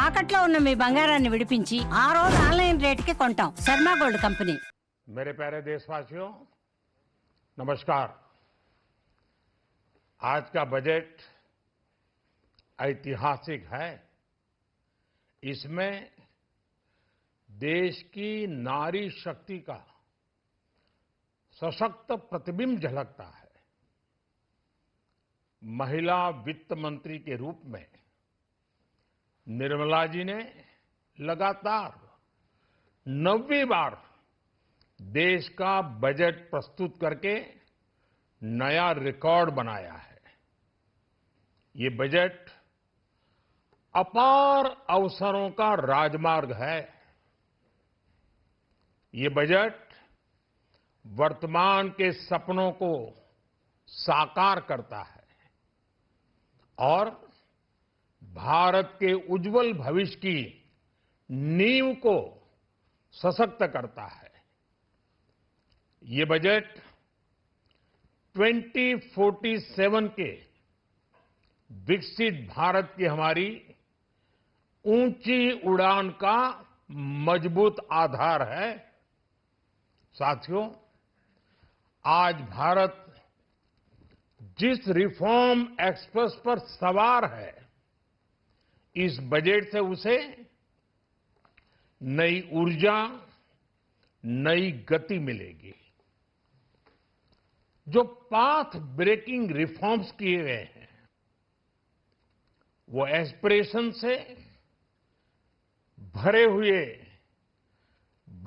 తాకట్లో ఉన్న మీ బంగారాన్ని విడిపించి ఆ రోజు ఆన్లైన్ రేటుకి కొంటాం. Sharma gold company. मेरे प्यारे देशवासियों, नमस्कार। आज का बजट ऐतिहासिक है। इसमें देश की नारी शक्ति का सशक्त प्रतिबिंब झलकता है। महिला वित्त मंत्री के रूप में निर्मला जी ने लगातार 9वीं बार देश का बजट प्रस्तुत करके नया रिकॉर्ड बनाया है। ये बजट अपार अवसरों का राजमार्ग है। ये बजट वर्तमान के सपनों को साकार करता है और भारत के उज्जवल भविष्य की नींव को सशक्त करता है। ये बजट 2047 के विकसित भारत की हमारी ऊंची उड़ान का मजबूत आधार है। साथियों, आज भारत जिस रिफॉर्म एक्सप्रेस पर सवार है, इस बजट से उसे नई ऊर्जा, नई गति मिलेगी। जो पाथ ब्रेकिंग रिफॉर्म्स किए गए हैं, वो एस्पिरेशन से भरे हुए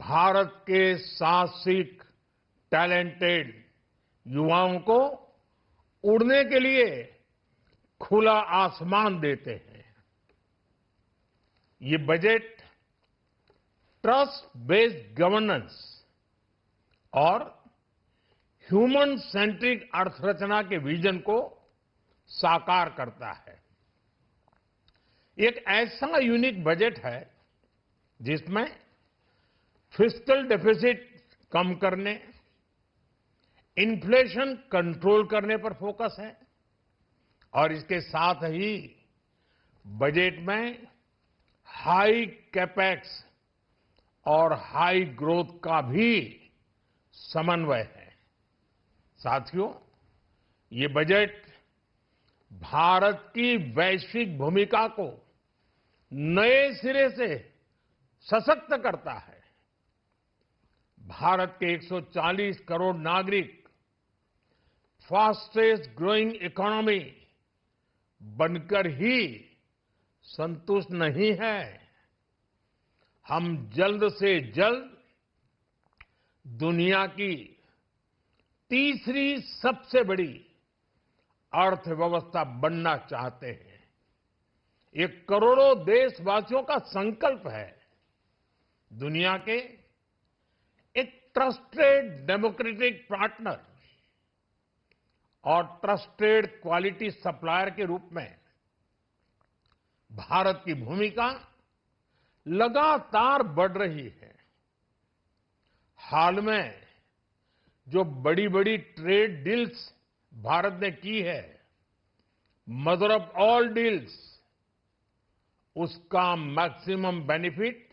भारत के साहसिक, टैलेंटेड युवाओं को उड़ने के लिए खुला आसमान देते हैं। ये बजट ट्रस्ट बेस्ड गवर्नेंस और ह्यूमन सेंट्रिक अर्थरचना के विजन को साकार करता है। एक ऐसा यूनिक बजट है जिसमें फिस्कल डेफिसिट कम करने, इन्फ्लेशन कंट्रोल करने पर फोकस है और इसके साथ ही बजट में हाई कैपेक्स और हाई ग्रोथ का भी समन्वय है। साथियों, ये बजट भारत की वैश्विक भूमिका को नए सिरे से सशक्त करता है। भारत के 140 करोड़ नागरिक फास्टेस्ट ग्रोइंग इकोनॉमी बनकर ही संतुष्ट नहीं है। हम जल्द से जल्द दुनिया की तीसरी सबसे बड़ी अर्थव्यवस्था बनना चाहते हैं। ये करोड़ों देशवासियों का संकल्प है। दुनिया के एक ट्रस्टेड डेमोक्रेटिक पार्टनर और ट्रस्टेड क्वालिटी सप्लायर के रूप में भारत की भूमिका लगातार बढ़ रही है। हाल में जो बड़ी बड़ी ट्रेड डील्स भारत ने की है, मदर ऑफ ऑल डील्स, उसका मैक्सिमम बेनिफिट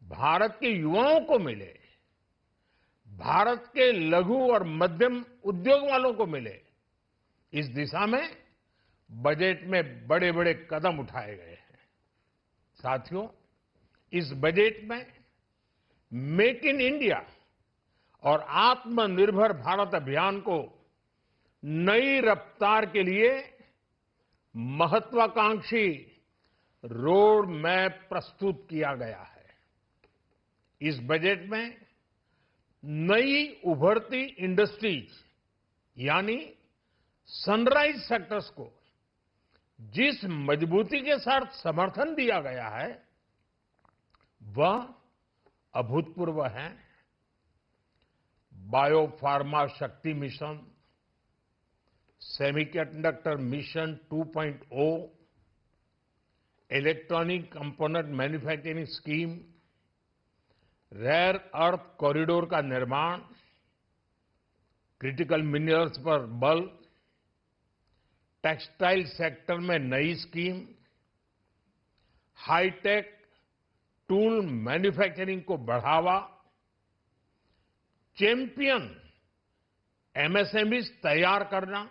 भारत के युवाओं को मिले, भारत के लघु और मध्यम उद्योग वालों को मिले। इस दिशा में बजट में बड़े बड़े कदम उठाए गए हैं। साथियों, इस बजट में मेक इन इंडिया और आत्मनिर्भर भारत अभियान को नई रफ्तार के लिए महत्वाकांक्षी रोड मैप प्रस्तुत किया गया है। इस बजट में नई उभरती इंडस्ट्रीज यानी सनराइज सेक्टर्स को जिस मजबूती के साथ समर्थन दिया गया है, वह अभूतपूर्व है। Biopharma Shakti mission, semiconductor mission 2.0, electronic component manufacturing scheme, rare earth corridor का निर्माण, क्रिटिकल मिनरल्स पर बल, टेक्सटाइल सेक्टर में नई स्कीम, हाईटेक टूल मैन्युफैक्चरिंग को बढ़ावा, चैंपियन एमएसएमईज तैयार करना,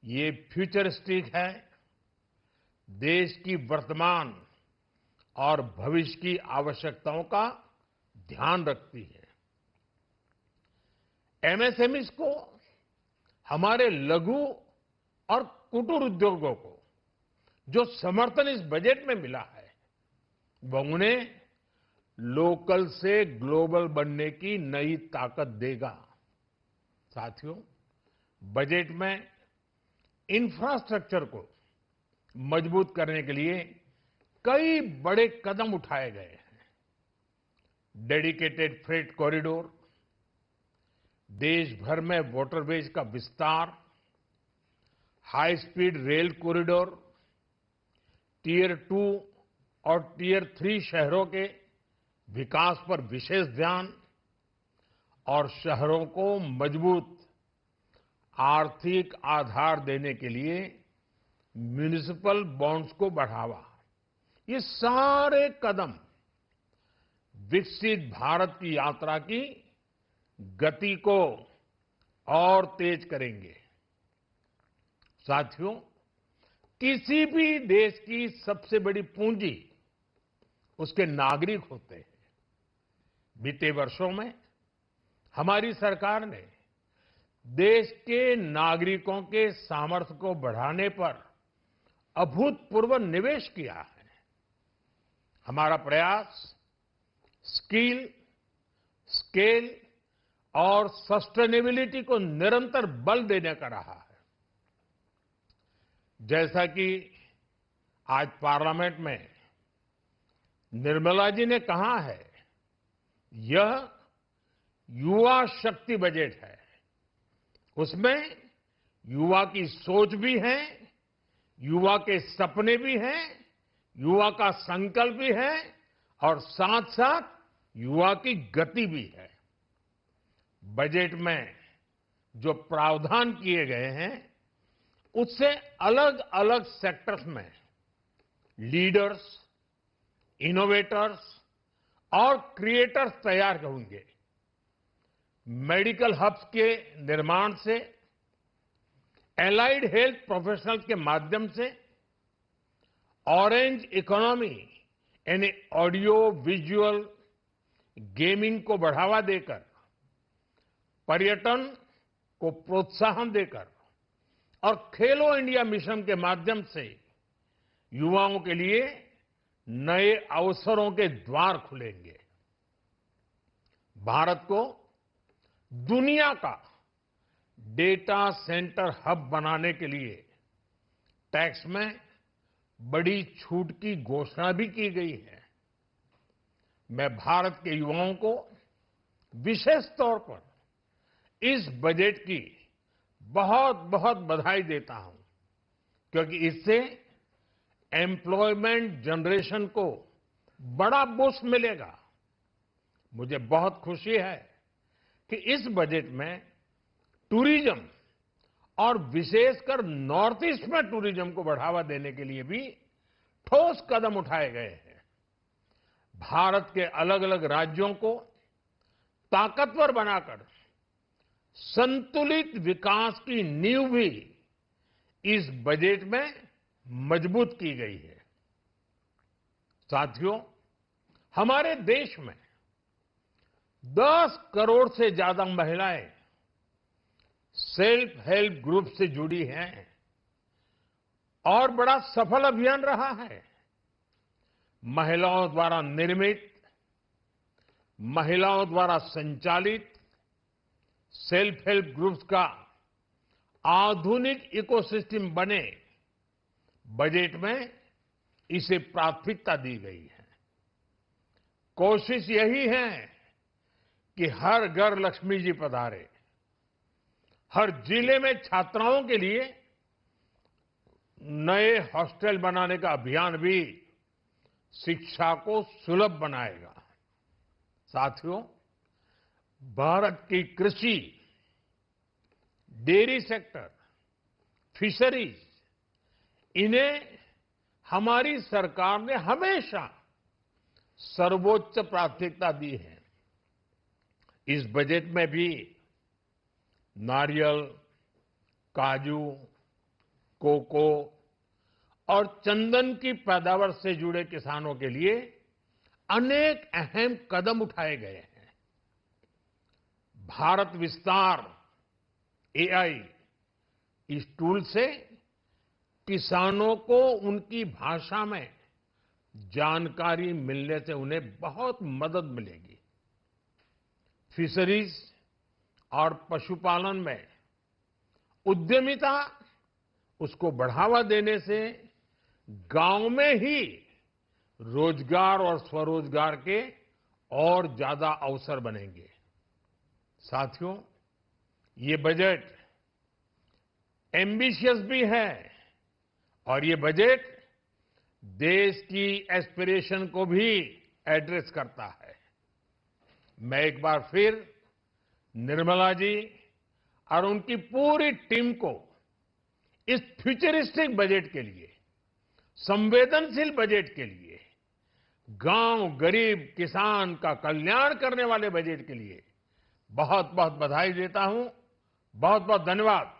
ये फ्यूचरिस्टिक है, देश की वर्तमान और भविष्य की आवश्यकताओं का ध्यान रखती है। एमएसएमईज को, हमारे लघु और कुटीर उद्योगों को जो समर्थन इस बजट में मिला है, वह उन्हें लोकल से ग्लोबल बनने की नई ताकत देगा। साथियों, बजट में इंफ्रास्ट्रक्चर को मजबूत करने के लिए कई बड़े कदम उठाए गए हैं। डेडिकेटेड फ्रेट कॉरिडोर, देश भर में वाटरवेज का विस्तार, high speed rail corridor, tier 2 और टियर 3 शहरों के विकास पर विशेष ध्यान और शहरों को मजबूत आर्थिक आधार देने के लिए म्युनिसिपल बॉन्ड्स को बढ़ावा। ये सारे कदम विकसित भारत की यात्रा की गति को और तेज करेंगे। साथियों, किसी भी देश की सबसे बड़ी पूंजी उसके नागरिक होते हैं। बीते वर्षों में हमारी सरकार ने देश के नागरिकों के सामर्थ्य को बढ़ाने पर अभूतपूर्व निवेश किया है। हमारा प्रयास स्किल, स्केल और सस्टेनेबिलिटी को निरंतर बल देने का रहा है। जैसा कि आज पार्लियामेंट में निर्मला जी ने कहा है, यह युवा शक्ति बजट है। उसमें युवा की सोच भी है, युवा के सपने भी हैं, युवा का संकल्प भी है और साथ साथ युवा की गति भी है। बजट में जो प्रावधान किए गए हैं, उससे अलग अलग सेक्टर्स में लीडर्स, इनोवेटर्स और क्रिएटर्स तैयार होंगे। मेडिकल हब्स के निर्माण से, एलाइड हेल्थ प्रोफेशनल्स के माध्यम से, ऑरेंज इकोनॉमी यानी ऑडियो विजुअल गेमिंग को बढ़ावा देकर, पर्यटन को प्रोत्साहन देकर और खेलो इंडिया मिशन के माध्यम से युवाओं के लिए नए अवसरों के द्वार खुलेंगे। भारत को दुनिया का डेटा सेंटर हब बनाने के लिए टैक्स में बड़ी छूट की घोषणा भी की गई है। मैं भारत के युवाओं को विशेष तौर पर इस बजट की बहुत बहुत बधाई देता हूं, क्योंकि इससे एम्प्लॉयमेंट जनरेशन को बड़ा बूस्ट मिलेगा। मुझे बहुत खुशी है कि इस बजट में टूरिज्म और विशेषकर नॉर्थ ईस्ट में टूरिज्म को बढ़ावा देने के लिए भी ठोस कदम उठाए गए हैं। भारत के अलग अलग राज्यों को ताकतवर बनाकर संतुलित विकास की नींव भी इस बजट में मजबूत की गई है। साथियों, हमारे देश में 10 करोड़ से ज्यादा महिलाएं सेल्फ हेल्प ग्रुप से जुड़ी हैं और बड़ा सफल अभियान रहा है। महिलाओं द्वारा निर्मित, महिलाओं द्वारा संचालित सेल्फ हेल्प ग्रुप्स का आधुनिक इकोसिस्टम बने, बजट में इसे प्राथमिकता दी गई है। कोशिश यही है कि हर घर लक्ष्मी जी पधारे। हर जिले में छात्राओं के लिए नए हॉस्टल बनाने का अभियान भी शिक्षा को सुलभ बनाएगा। साथियों, भारत की कृषि, डेयरी सेक्टर, फिशरीज, इन्हें हमारी सरकार ने हमेशा सर्वोच्च प्राथमिकता दी है। इस बजट में भी नारियल, काजू, कोको और चंदन की पैदावार से जुड़े किसानों के लिए अनेक अहम कदम उठाए गए हैं। भारत विस्तार एआई इस टूल से किसानों को उनकी भाषा में जानकारी मिलने से उन्हें बहुत मदद मिलेगी। फिशरीज और पशुपालन में उद्यमिता उसको बढ़ावा देने से गांव में ही रोजगार और स्वरोजगार के और ज्यादा अवसर बनेंगे। साथियों, ये बजट एम्बिशियस भी है और ये बजट देश की एस्पिरेशन को भी एड्रेस करता है। मैं एक बार फिर निर्मला जी और उनकी पूरी टीम को इस फ्यूचरिस्टिक बजट के लिए, संवेदनशील बजट के लिए, गांव, गरीब, किसान का कल्याण करने वाले बजट के लिए बहुत बहुत बधाई देता हूं। बहुत बहुत धन्यवाद।